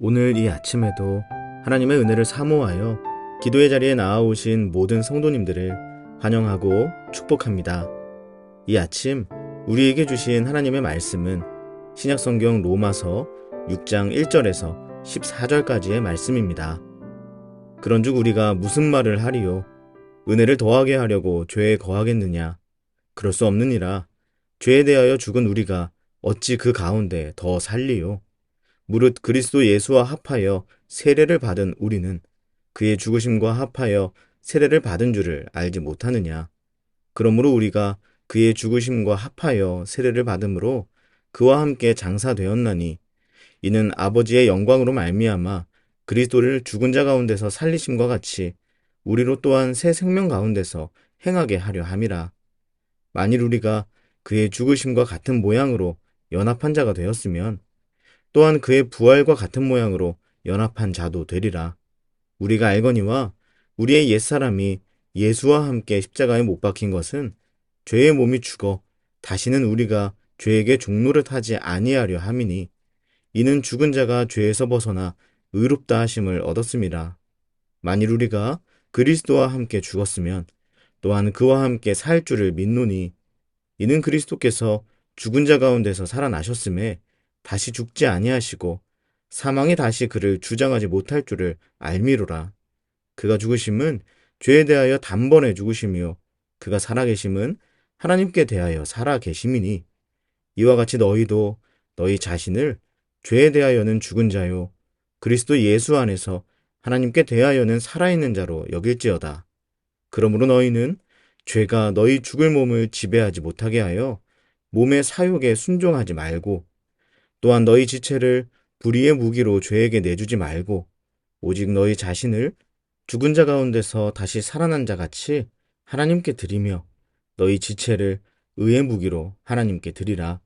오늘 이 아침에도 하나님의 은혜를 사모하여 기도의 자리에 나아오신 모든 성도님들을 환영하고 축복합니다. 이 아침 우리에게 주신 하나님의 말씀은 신약성경 로마서 6장 1절에서 14절까지의 말씀입니다. 그런즉 우리가 무슨 말을 하리요? 은혜를 더하게 하려고 죄에 거하겠느냐? 그럴 수 없느니라. 죄에 대하여 죽은 우리가 어찌 그 가운데 더 살리요? 무릇 그리스도 예수와 합하여 세례를 받은 우리는 그의 죽으심과 합하여 세례를 받은 줄을 알지 못하느냐. 그러므로 우리가 그의 죽으심과 합하여 세례를 받음으로 그와 함께 장사되었나니 이는 아버지의 영광으로 말미암아 그리스도를 죽은 자 가운데서 살리심과 같이 우리로 또한 새 생명 가운데서 행하게 하려 함이라. 만일 우리가 그의 죽으심과 같은 모양으로 연합한 자가 되었으면 또한 그의 부활과 같은 모양으로 연합한 자도 되리라. 우리가 알거니와 우리의 옛사람이 예수와 함께 십자가에 못 박힌 것은 죄의 몸이 죽어 다시는 우리가 죄에게 종노릇하지 아니하려 함이니 이는 죽은 자가 죄에서 벗어나 의롭다 하심을 얻었음이라. 만일 우리가 그리스도와 함께 죽었으면 또한 그와 함께 살 줄을 믿노니 이는 그리스도께서 죽은 자 가운데서 살아나셨음에 다시 죽지 아니하시고 사망이 다시 그를 주장하지 못할 줄을 알미로라. 그가 죽으심은 죄에 대하여 단번에 죽으심이요 그가 살아계심은 하나님께 대하여 살아계심이니 이와 같이 너희도 너희 자신을 죄에 대하여는 죽은 자요 그리스도 예수 안에서 하나님께 대하여는 살아있는 자로 여길지어다. 그러므로 너희는 죄가 너희 죽을 몸을 지배하지 못하게 하여 몸의 사욕에 순종하지 말고 또한 너희 지체를 불의의 무기로 죄에게 내주지 말고 오직 너희 자신을 죽은 자 가운데서 다시 살아난 자 같이 하나님께 드리며 너희 지체를 의의 무기로 하나님께 드리라.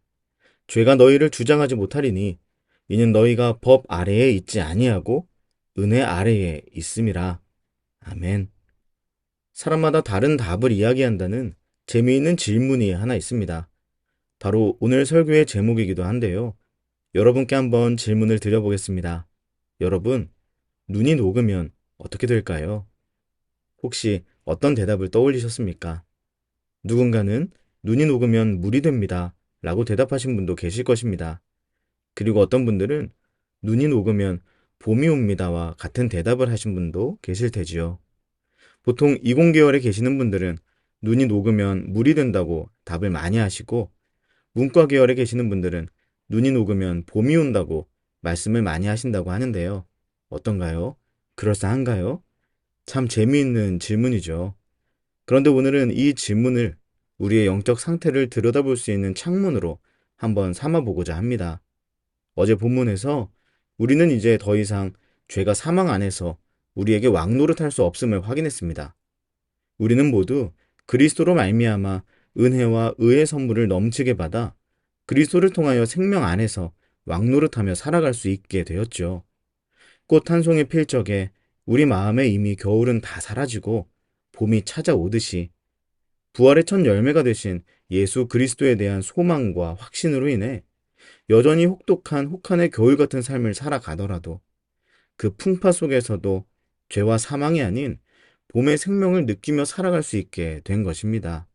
죄가 너희를 주장하지 못하리니 이는 너희가 법 아래에 있지 아니하고 은혜 아래에 있음이라. 아멘. 사람마다 다른 답을 이야기한다는 재미있는 질문이 하나 있습니다. 바로 오늘 설교의 제목이기도 한데요. 여러분께 한번 질문을 드려보겠습니다. 여러분, 눈이 녹으면 어떻게 될까요? 혹시 어떤 대답을 떠올리셨습니까? 누군가는 눈이 녹으면 물이 됩니다. 라고 대답하신 분도 계실 것입니다. 그리고 어떤 분들은 눈이 녹으면 봄이 옵니다와 같은 대답을 하신 분도 계실 테지요. 보통 이공계열에 계시는 분들은 눈이 녹으면 물이 된다고 답을 많이 하시고 문과 계열에 계시는 분들은 눈이 녹으면 봄이 온다고 말씀을 많이 하신다고 하는데요. 어떤가요? 그럴싸한가요? 참 재미있는 질문이죠. 그런데 오늘은 이 질문을 우리의 영적 상태를 들여다볼 수 있는 창문으로 한번 삼아보고자 합니다. 어제 본문에서 우리는 이제 더 이상 죄가 사망 안에서 우리에게 왕노릇할 수 없음을 확인했습니다. 우리는 모두 그리스도로 말미암아 은혜와 의의 선물을 넘치게 받아 그리스도를 통하여 생명 안에서 왕노릇하며 살아갈 수 있게 되었죠. 꽃 한 송이 필 적에 우리 마음에 이미 겨울은 다 사라지고 봄이 찾아오듯이 부활의 첫 열매가 되신 예수 그리스도에 대한 소망과 확신으로 인해 여전히 혹독한 혹한의 겨울 같은 삶을 살아가더라도 그 풍파 속에서도 죄와 사망이 아닌 봄의 생명을 느끼며 살아갈 수 있게 된 것입니다.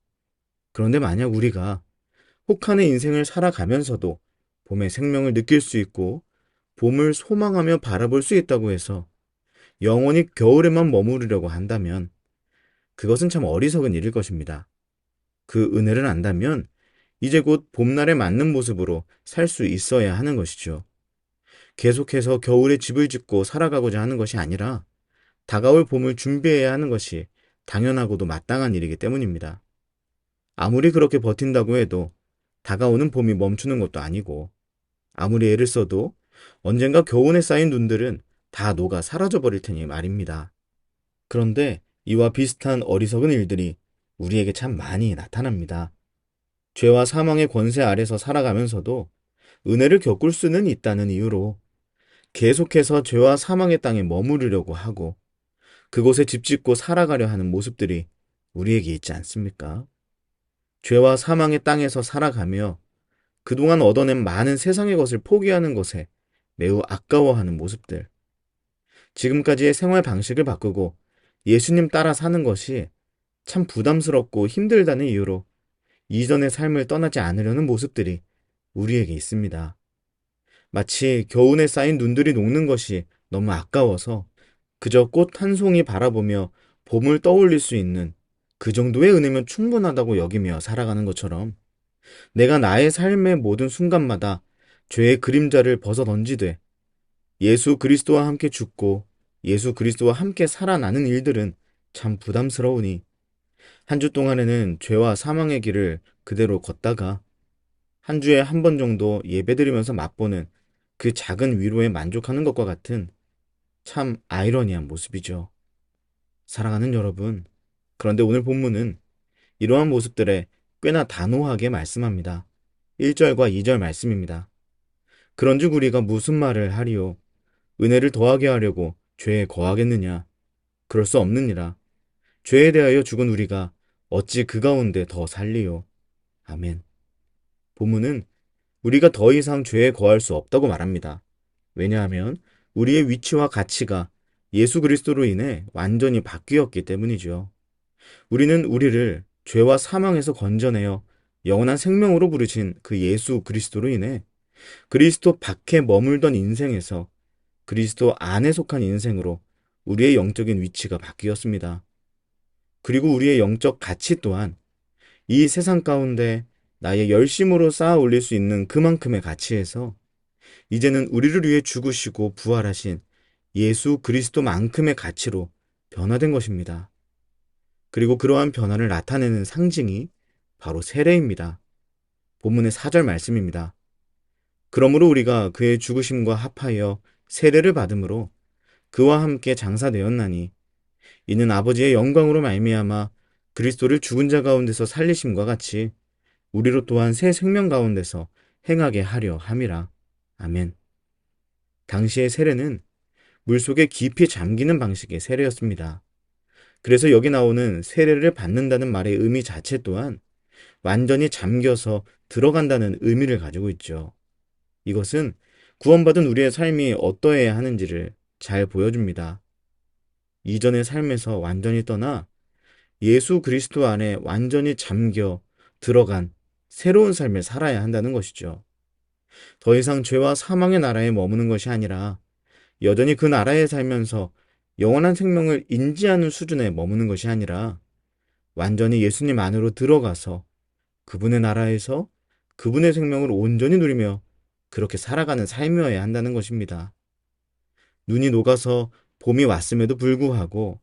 그런데 만약 우리가 혹한의 인생을 살아가면서도 봄의 생명을 느낄 수 있고 봄을 소망하며 바라볼 수 있다고 해서 영원히 겨울에만 머무르려고 한다면 그것은 참 어리석은 일일 것입니다. 그 은혜를 안다면 이제 곧 봄날에 맞는 모습으로 살 수 있어야 하는 것이죠. 계속해서 겨울에 집을 짓고 살아가고자 하는 것이 아니라 다가올 봄을 준비해야 하는 것이 당연하고도 마땅한 일이기 때문입니다. 아무리 그렇게 버틴다고 해도 다가오는 봄이 멈추는 것도 아니고 아무리 애를 써도 언젠가 겨운에 쌓인 눈들은 다 녹아 사라져버릴 테니 말입니다. 그런데 이와 비슷한 어리석은 일들이 우리에게 참 많이 나타납니다. 죄와 사망의 권세 아래서 살아가면서도 은혜를 겪을 수는 있다는 이유로 계속해서 죄와 사망의 땅에 머무르려고 하고 그곳에 집 짓고 살아가려 하는 모습들이 우리에게 있지 않습니까? 죄와 사망의 땅에서 살아가며 그동안 얻어낸 많은 세상의 것을 포기하는 것에 매우 아까워하는 모습들, 지금까지의 생활 방식을 바꾸고 예수님 따라 사는 것이 참 부담스럽고 힘들다는 이유로 이전의 삶을 떠나지 않으려는 모습들이 우리에게 있습니다. 마치 겨우내 쌓인 눈들이 녹는 것이 너무 아까워서 그저 꽃 한 송이 바라보며 봄을 떠올릴 수 있는 그 정도의 은혜면 충분하다고 여기며 살아가는 것처럼 내가 나의 삶의 모든 순간마다 죄의 그림자를 벗어 던지되 예수 그리스도와 함께 죽고 예수 그리스도와 함께 살아나는 일들은 참 부담스러우니 한 주 동안에는 죄와 사망의 길을 그대로 걷다가 한 주에 한 번 정도 예배드리면서 맛보는 그 작은 위로에 만족하는 것과 같은 참 아이러니한 모습이죠. 사랑하는 여러분, 그런데 오늘 본문은 이러한 모습들에 꽤나 단호하게 말씀합니다. 1절과 2절 말씀입니다. 그런즉 우리가 무슨 말을 하리요? 은혜를 더하게 하려고 죄에 거하겠느냐? 그럴 수 없느니라. 죄에 대하여 죽은 우리가 어찌 그 가운데 더 살리요? 아멘. 본문은 우리가 더 이상 죄에 거할 수 없다고 말합니다. 왜냐하면 우리의 위치와 가치가 예수 그리스도로 인해 완전히 바뀌었기 때문이죠. 우리는 우리를 죄와 사망에서 건져내어 영원한 생명으로 부르신 그 예수 그리스도로 인해 그리스도 밖에 머물던 인생에서 그리스도 안에 속한 인생으로 우리의 영적인 위치가 바뀌었습니다. 그리고 우리의 영적 가치 또한 이 세상 가운데 나의 열심으로 쌓아 올릴 수 있는 그만큼의 가치에서 이제는 우리를 위해 죽으시고 부활하신 예수 그리스도만큼의 가치로 변화된 것입니다. 그리고 그러한 변화를 나타내는 상징이 바로 세례입니다. 본문의 4절 말씀입니다. 그러므로 우리가 그의 죽으심과 합하여 세례를 받음으로 그와 함께 장사되었나니 이는 아버지의 영광으로 말미암아 그리스도를 죽은 자 가운데서 살리심과 같이 우리로 또한 새 생명 가운데서 행하게 하려 함이라. 아멘. 당시의 세례는 물속에 깊이 잠기는 방식의 세례였습니다. 그래서 여기 나오는 세례를 받는다는 말의 의미 자체 또한 완전히 잠겨서 들어간다는 의미를 가지고 있죠. 이것은 구원받은 우리의 삶이 어떠해야 하는지를 잘 보여줍니다. 이전의 삶에서 완전히 떠나 예수 그리스도 안에 완전히 잠겨 들어간 새로운 삶을 살아야 한다는 것이죠. 더 이상 죄와 사망의 나라에 머무는 것이 아니라 여전히 그 나라에 살면서 영원한 생명을 인지하는 수준에 머무는 것이 아니라 완전히 예수님 안으로 들어가서 그분의 나라에서 그분의 생명을 온전히 누리며 그렇게 살아가는 삶이어야 한다는 것입니다. 눈이 녹아서 봄이 왔음에도 불구하고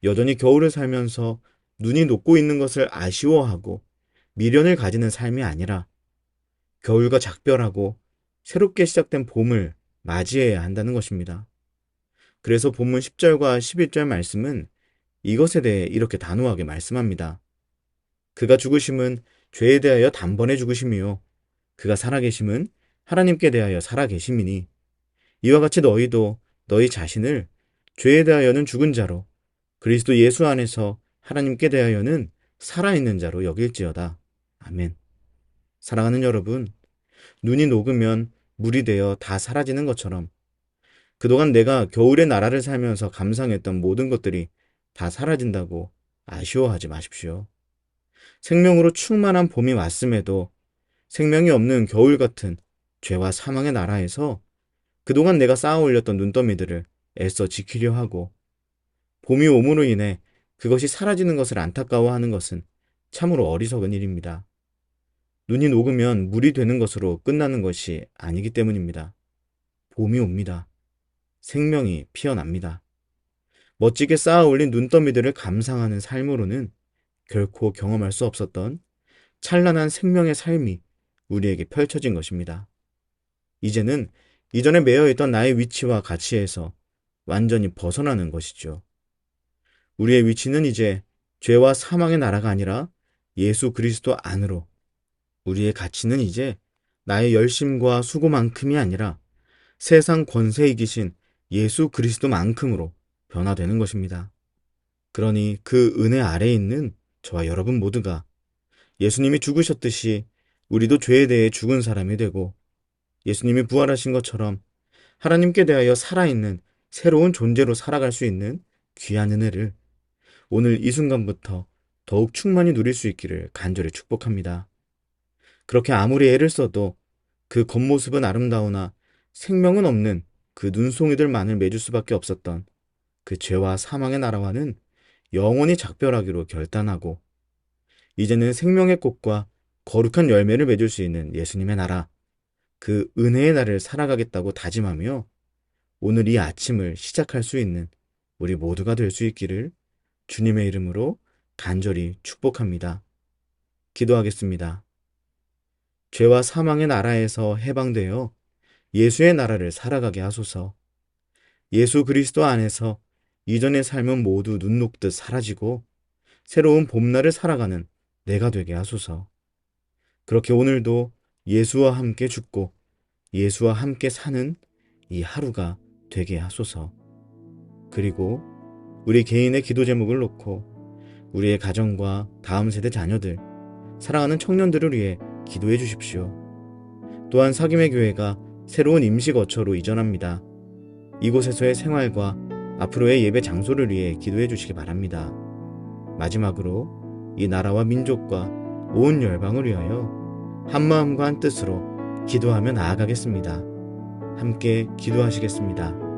여전히 겨울을 살면서 눈이 녹고 있는 것을 아쉬워하고 미련을 가지는 삶이 아니라 겨울과 작별하고 새롭게 시작된 봄을 맞이해야 한다는 것입니다. 그래서 본문 10절과 11절 말씀은 이것에 대해 이렇게 단호하게 말씀합니다. 그가 죽으심은 죄에 대하여 단번에 죽으심이요 그가 살아계심은 하나님께 대하여 살아계심이니 이와 같이 너희도 너희 자신을 죄에 대하여는 죽은 자로 그리스도 예수 안에서 하나님께 대하여는 살아있는 자로 여길지어다. 아멘. 사랑하는 여러분, 눈이 녹으면 물이 되어 다 사라지는 것처럼 그동안 내가 겨울의 나라를 살면서 감상했던 모든 것들이 다 사라진다고 아쉬워하지 마십시오. 생명으로 충만한 봄이 왔음에도 생명이 없는 겨울 같은 죄와 사망의 나라에서 그동안 내가 쌓아 올렸던 눈더미들을 애써 지키려 하고 봄이 오므로 인해 그것이 사라지는 것을 안타까워하는 것은 참으로 어리석은 일입니다. 눈이 녹으면 물이 되는 것으로 끝나는 것이 아니기 때문입니다. 봄이 옵니다. 생명이 피어납니다. 멋지게 쌓아 올린 눈더미들을 감상하는 삶으로는 결코 경험할 수 없었던 찬란한 생명의 삶이 우리에게 펼쳐진 것입니다. 이제는 이전에 매여있던 나의 위치와 가치에서 완전히 벗어나는 것이죠. 우리의 위치는 이제 죄와 사망의 나라가 아니라 예수 그리스도 안으로, 우리의 가치는 이제 나의 열심과 수고만큼이 아니라 세상 권세 이기신 예수 그리스도만큼으로 변화되는 것입니다. 그러니 그 은혜 아래에 있는 저와 여러분 모두가 예수님이 죽으셨듯이 우리도 죄에 대해 죽은 사람이 되고 예수님이 부활하신 것처럼 하나님께 대하여 살아있는 새로운 존재로 살아갈 수 있는 귀한 은혜를 오늘 이 순간부터 더욱 충만히 누릴 수 있기를 간절히 축복합니다. 그렇게 아무리 애를 써도 그 겉모습은 아름다우나 생명은 없는 그 눈송이들만을 맺을 수밖에 없었던 그 죄와 사망의 나라와는 영원히 작별하기로 결단하고 이제는 생명의 꽃과 거룩한 열매를 맺을 수 있는 예수님의 나라, 그 은혜의 날을 살아가겠다고 다짐하며 오늘 이 아침을 시작할 수 있는 우리 모두가 될 수 있기를 주님의 이름으로 간절히 축복합니다. 기도하겠습니다. 죄와 사망의 나라에서 해방되어 예수의 나라를 살아가게 하소서. 예수 그리스도 안에서 이전의 삶은 모두 눈 녹듯 사라지고 새로운 봄날을 살아가는 내가 되게 하소서. 그렇게 오늘도 예수와 함께 죽고 예수와 함께 사는 이 하루가 되게 하소서. 그리고 우리 개인의 기도 제목을 놓고 우리의 가정과 다음 세대 자녀들, 사랑하는 청년들을 위해 기도해 주십시오. 또한 사김의 교회가 새로운 임시거처로 이전합니다. 이곳에서의 생활과 앞으로의 예배 장소를 위해 기도해 주시기 바랍니다. 마지막으로 이 나라와 민족과 온 열방을 위하여 한마음과 한뜻으로 기도하며 나아가겠습니다. 함께 기도하시겠습니다.